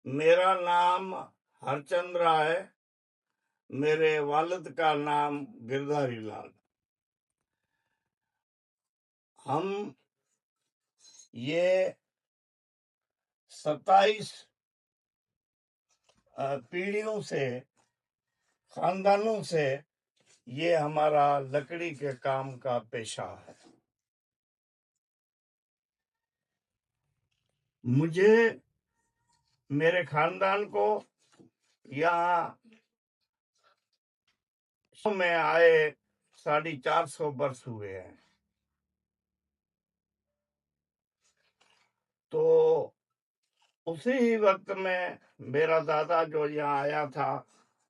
میرا نام ہرچندر ہے. میرے والد کا نام گردھاری لال. ہم یہ 27 پیڑھیوں سے، خاندانوں سے یہ ہمارا لکڑی کے کام کا پیشہ ہے. مجھے، میرے خاندان کو یہاں میں آئے 450 برس ہوئے ہیں. تو اسی وقت میں میرا دادا جو یہاں آیا تھا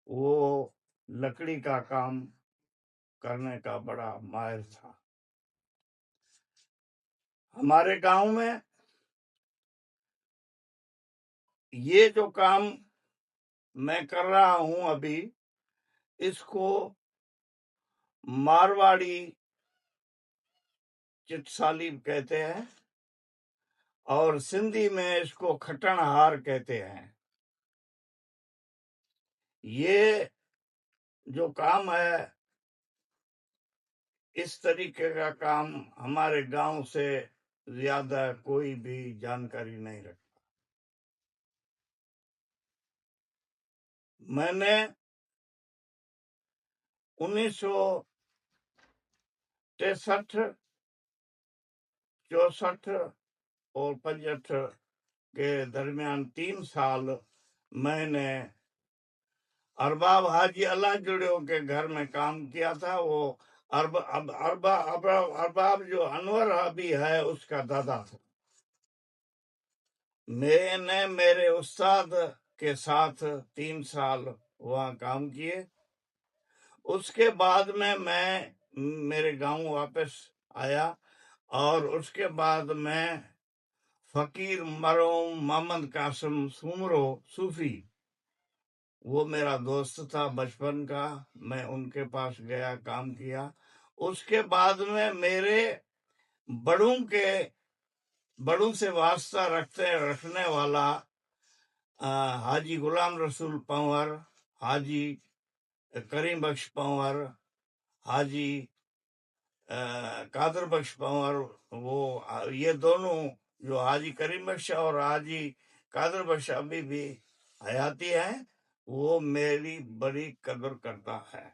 وہ لکڑی کا کام کرنے کا بڑا ماہر تھا. ہمارے گاؤں میں یہ جو کام میں کر رہا ہوں ابھی، اس کو مارواڑی چت سالیب کہتے ہیں اور سندھی میں اس کو کھٹن ہار کہتے ہیں. یہ جو کام ہے، اس طریقے کا کام ہمارے گاؤں سے زیادہ کوئی بھی جانکاری نہیں رکھتا. میں نے 1963، 64 اور 65 کے درمیان 3 سال میں نے ارباب حاجی اللہ جڑیوں کے گھر میں کام کیا تھا. وہ ارباب جو انور ابھی ہے اس کا دادا تھا. میں نے میرے استاد کے ساتھ 3 سال وہاں کام کیے. اس کے بعد میں میرے گاؤں واپس آیا اور اس کے بعد میں فقیر مرحوم محمد قاسم سومرو صوفی، وہ میرا دوست تھا بچپن کا، میں ان کے پاس گیا، کام کیا. اس کے بعد میں میرے بڑوں سے واسطہ رکھنے والا حاجی غلام رسول پنور، حاجی کریم بخش پنور، حاجی قادر بخش پنور، وہ یہ دونوں جو حاجی کریم بخش اور حاجی قادر بخش ابھی بھی حیاتی ہیں، وہ میری بڑی قدر کرتا ہے.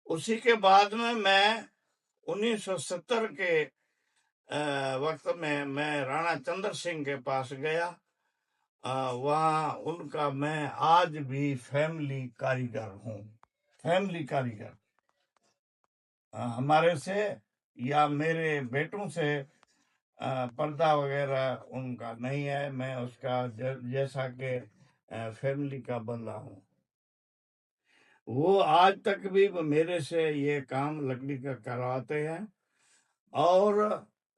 اسی کے بعد میں 1970 کے وقت میں رانا چندر سنگھ کے پاس گیا. وہاں ان کا میں آج بھی فیملی کاریگر ہوں. فیملی کاریگر ہمارے سے یا میرے بیٹوں سے پردہ وغیرہ ان کا نہیں ہے. میں اس کا جیسا کہ فیملی کا بندہ ہوں. وہ آج تک بھی میرے سے یہ کام لکڑی کا کرواتے ہیں. اور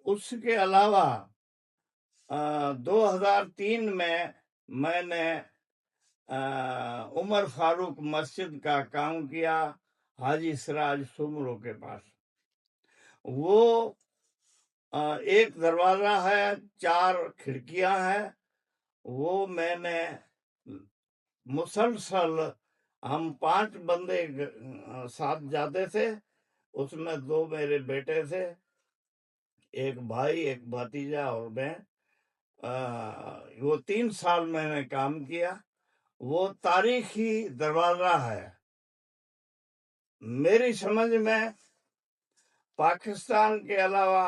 اس کے علاوہ 2003 میں نے عمر فاروق مسجد کا کام کیا حاجی سراج سومرو کے پاس. وہ ایک دروازہ ہے، 4 کھڑکیاں ہیں. وہ میں نے مسلسل، ہم 5 بندے ساتھ جاتے تھے. اس میں 2 میرے بیٹے تھے، ایک بھائی، ایک بھتیجا اور میں. وہ 3 سال میں نے کام کیا. وہ تاریخی دروازہ ہے. میری سمجھ میں پاکستان کے علاوہ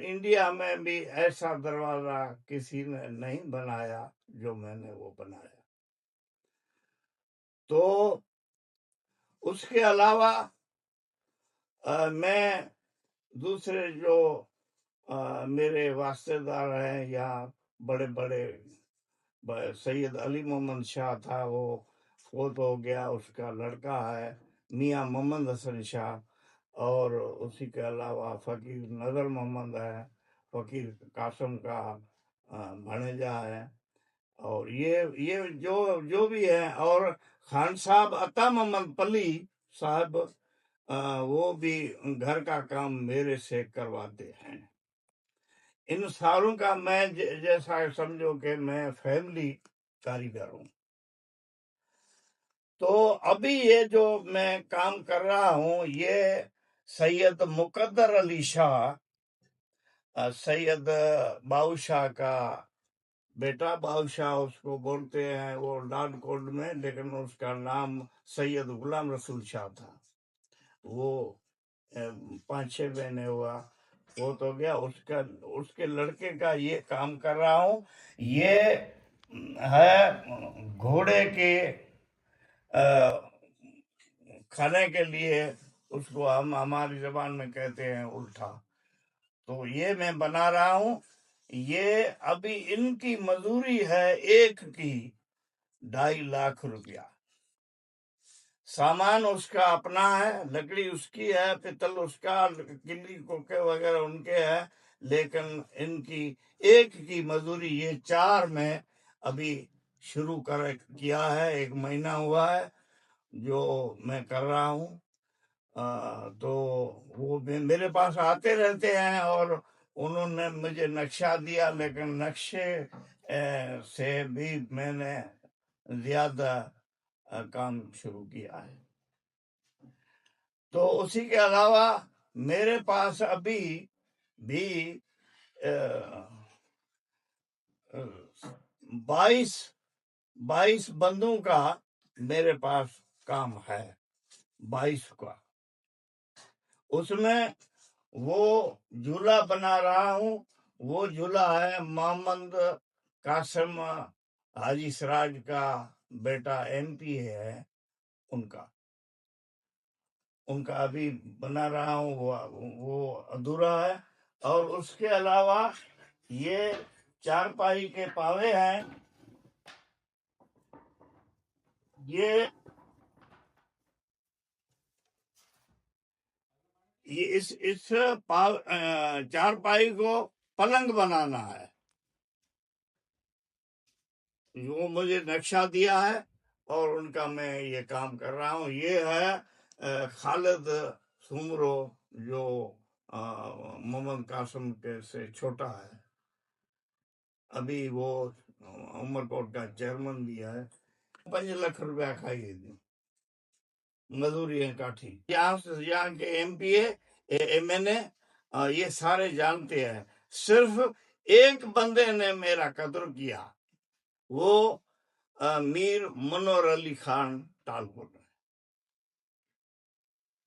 انڈیا میں بھی ایسا دروازہ کسی نے نہیں بنایا جو میں نے وہ بنایا. تو اس کے علاوہ میں دوسرے جو میرے واسطے دار ہیں یا بڑے بڑے، سید علی محمد شاہ تھا، وہ فوت ہو گیا. اس کا لڑکا ہے میاں محمد حسن شاہ. اور اسی کے علاوہ فقیر نظر محمد ہے، فقیر قاسم کا بھانجا ہے. اور یہ جو بھی ہے. اور خان صاحب عطا محمد پلی صاحب، وہ بھی گھر کا کام میرے سے کرواتے ہیں. इन सालों का मैं जैसा समझो कि मैं फैमिली कारीगर हूँ। तो अभी ये जो मैं काम कर रहा हूँ, ये सैयद मुकद्दर अली शाह, सैयद बादशाह का बेटा, बादशाह उसको बोलते हैं वो लाल कोड में, लेकिन उसका नाम सैयद गुलाम रसूल शाह था। वो 5-6 महीने हुआ वो तो गया, उसका उसके लड़के का ये काम कर रहा हूँ। ये है घोड़े के खाने के लिए, उसको हम हमारी जबान में कहते हैं उल्टा। तो ये मैं बना रहा हूँ। ये अभी इनकी मजदूरी है एक की 2.5 लाख रुपया। सामान उसका अपना है, लकड़ी उसकी है, पित्तल उसका, किल्ली कोके वगैरह उनके हैं, लेकिन इनकी एक की मजदूरी ये 4 में अभी शुरू किया है। 1 महीना हुआ है जो मैं कर रहा हूँ। तो वो मेरे पास आते रहते हैं और उन्होंने मुझे नक्शा दिया, लेकिन नक्शे से भी मैंने ज्यादा काम शुरू किया है। तो उसी के अलावा मेरे पास अभी भी 22 बंदों का मेरे पास काम है, 22 का। उसमें वो झूला बना रहा हूँ। वो झूला है मोहम्मद कासिम हाजी सिराज का बेटा, MP है उनका अभी बना रहा हूँ। वो अधूरा है। और उसके अलावा ये चारपाई के पावे हैं। ये इस चारपाई को पलंग बनाना है। वो मुझे नक्शा दिया है और उनका मैं ये काम कर रहा हूँ। ये है खालिद सुमरो, जो मोहम्मद कासिम के से छोटा है। अभी वो उमरकोट का चेयरमैन भी है। 5 लाख रुपया खाई मजदूरी है काठी। यहाँ के MP MNA ये सारे जानते हैं। सिर्फ एक बंदे ने मेरा कदर किया, वो मीर मनोहर अली खान टालपुर,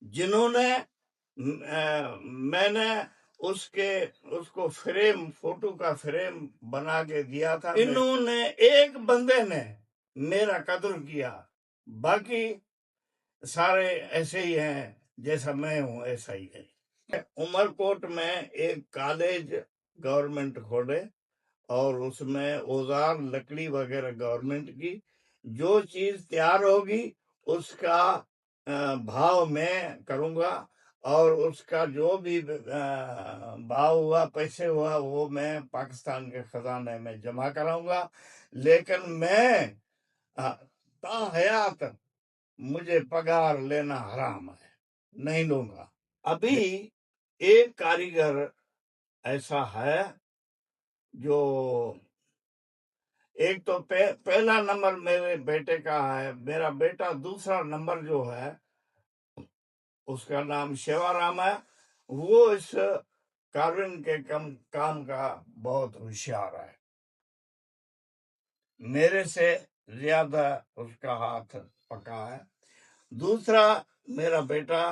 जिन्होंने मैंने उसको फोटो का फ्रेम बना के दिया था। इन्होंने एक बंदे ने मेरा कदर किया, बाकी सारे ऐसे ही हैं, जैसा मैं हूं ऐसा ही है। उमरकोट में एक कॉलेज गवर्नमेंट खोले और उसमें औजार लकड़ी वगैरह गवर्नमेंट की, जो चीज तैयार होगी उसका भाव मैं करूंगा, और उसका जो भी भाव हुआ, पैसे हुआ, वो मैं पाकिस्तान के खजाने में जमा कराऊंगा। लेकिन मैं ताहयात मुझे पगार लेना हराम है, नहीं लूंगा। अभी एक कारीगर ऐसा है जो एक तो पहला नंबर मेरे बेटे का है। मेरा बेटा दूसरा नंबर जो है उसका नाम शिवाराम है। वो इस कार्विन के काम का बहुत होशियार है, मेरे से ज्यादा उसका हाथ पका है। दूसरा मेरा बेटा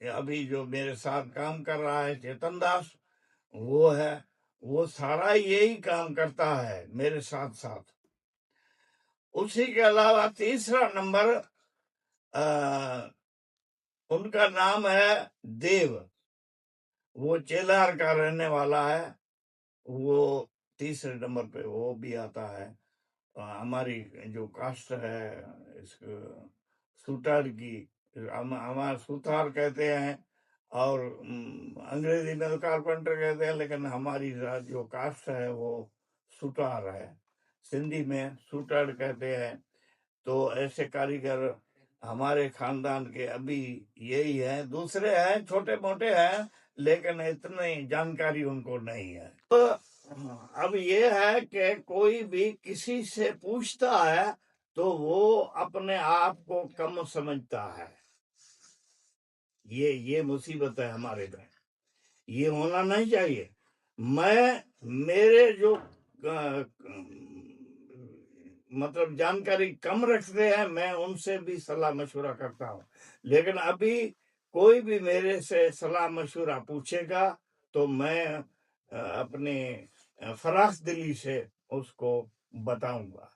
अभी जो मेरे साथ काम कर रहा है, चेतन दास, वो है, वो सारा यही काम करता है मेरे साथ साथ। उसी के अलावा तीसरा नंबर उनका नाम है देव, वो चेलार का रहने वाला है। वो तीसरे नंबर पे वो भी आता है। हमारी जो कास्ट है इस सुतार की, हमारा सुतार कहते हैं, और अंग्रेजी में तो कारपेंटर कहते हैं, लेकिन हमारी जो कास्ट है वो सुतार है। सिंधी में सुतार कहते हैं। तो ऐसे कारीगर हमारे खानदान के अभी यही है। दूसरे हैं छोटे मोटे हैं, लेकिन इतनी जानकारी उनको नहीं है। तो اب یہ ہے کہ کوئی بھی کسی سے پوچھتا ہے تو وہ اپنے آپ کو کم سمجھتا ہے. یہ مصیبت ہے ہمارے میں. یہ ہونا نہیں چاہیے. میرے جو مطلب جانکاری کم رکھتے ہیں میں ان سے بھی صلاح مشورہ کرتا ہوں. لیکن ابھی کوئی بھی میرے سے صلاح مشورہ پوچھے گا تو میں اپنی فراخ دلی سے اس کو بتاؤں گا.